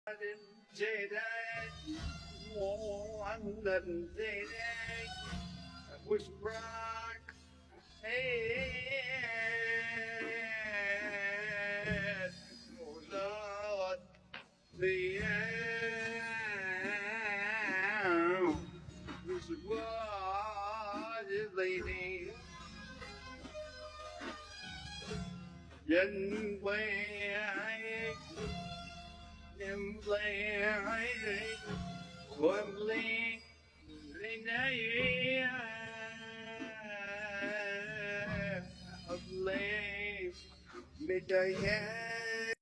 Trên đây, mùa anh lần trên đây, push rock, head, goes out the air, this is what is lady, dân quê em play của em